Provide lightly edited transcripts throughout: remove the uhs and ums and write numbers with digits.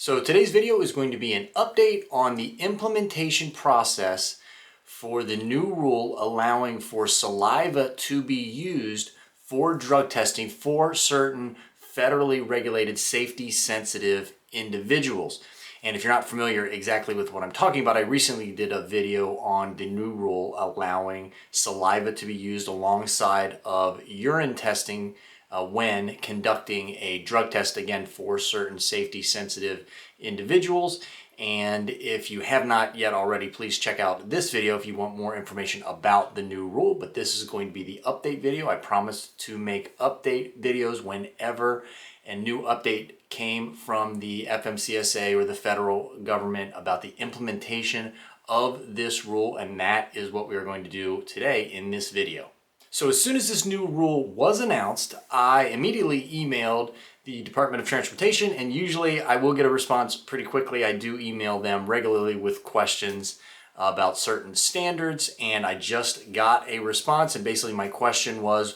So today's video is going to be an update on the implementation process for the new rule allowing for saliva to be used for drug testing for certain federally regulated safety sensitive individuals. And if you're not familiar exactly with what I'm talking about, I recently did a video on the new rule allowing saliva to be used alongside of urine testing when conducting a drug test, again, for certain safety sensitive individuals. And if you have not yet already, please check out this video if you want more information about the new rule. But this is going to be the update video. I promise to make update videos whenever a new update came from the FMCSA or the federal government about the implementation of this rule, and that is what we are going to do today in this video. So as soon as this new rule was announced, I immediately emailed the Department of Transportation, and usually I will get a response pretty quickly. I do email them regularly with questions about certain standards, and I just got a response, and basically my question was,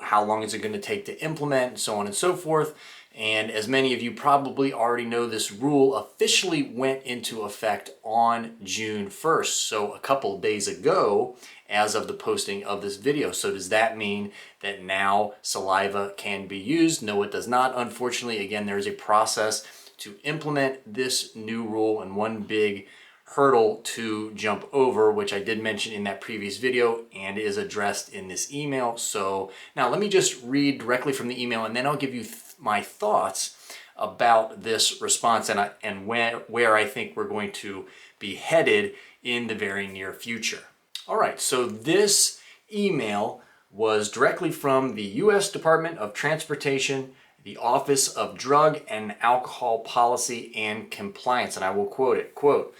how long is it going to take to implement, and so on and so forth. And as many of you probably already know, this rule officially went into effect on June 1st, so a couple of days ago as of the posting of this video. So does that mean that now saliva can be used? No, it does not. Unfortunately, again, there is a process to implement this new rule, and one big hurdle to jump over, which I did mention in that previous video and is addressed in this email. So now let me just read directly from the email, and then I'll give you my thoughts about this response and where I think we're going to be headed in the very near future. All right, so this email was directly from the U.S. Department of Transportation, the Office of Drug and Alcohol Policy and Compliance, and I will quote it, quote,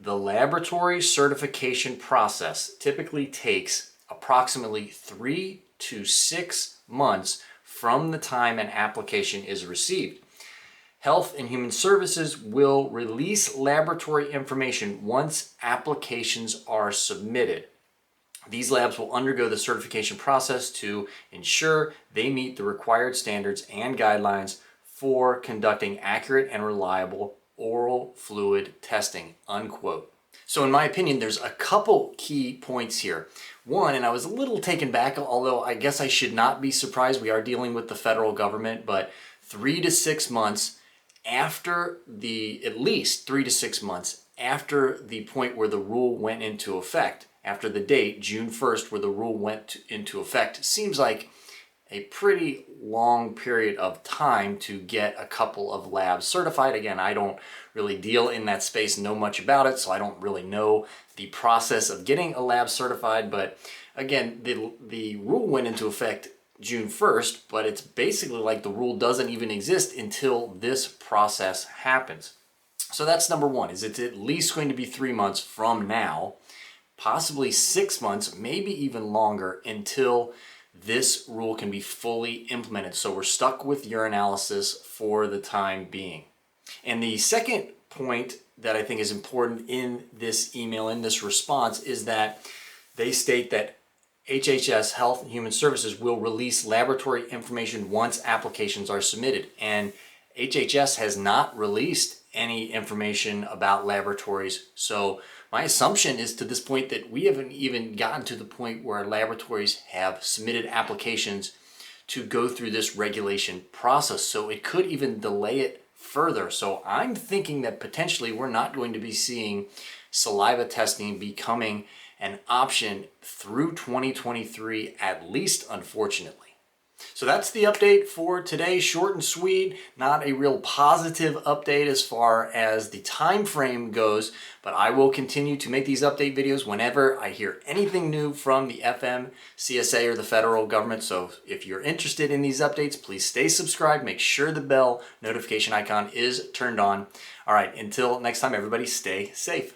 "The laboratory certification process typically takes approximately 3 to 6 months from the time an application is received. Health and Human Services will release laboratory information once applications are submitted. These labs will undergo the certification process to ensure they meet the required standards and guidelines for conducting accurate and reliable oral fluid testing," unquote. So in my opinion, there's a couple key points here. One, and I was a little taken back, although I guess I should not be surprised, we are dealing with the federal government, but 3 to 6 months after at least 3 to 6 months after the point where the rule went into effect, after the date, June 1st, where the rule went into effect, seems like a pretty long period of time to get a couple of labs certified. Again, I don't really deal in that space, know much about it, so I don't really know the process of getting a lab certified. But again, the rule went into effect June 1st, but it's basically like the rule doesn't even exist until this process happens. So that's number one, is it's at least going to be 3 months from now, possibly 6 months, maybe even longer, until this rule can be fully implemented. So we're stuck with urinalysis for the time being. And the second point that I think is important in this email, in this response, is that they state that HHS, Health and Human Services, will release laboratory information once applications are submitted. And HHS has not released any information about laboratories. So my assumption is to this point that we haven't even gotten to the point where laboratories have submitted applications to go through this regulation process. So it could even delay it further. So I'm thinking that potentially we're not going to be seeing saliva testing becoming an option through 2023, at least, unfortunately. So that's the update for today, short and sweet, not a real positive update as far as the time frame goes, but I will continue to make these update videos whenever I hear anything new from the FMCSA or the federal government. So if you're interested in these updates, please stay subscribed, make sure the bell notification icon is turned on. All right, until next time, everybody, stay safe.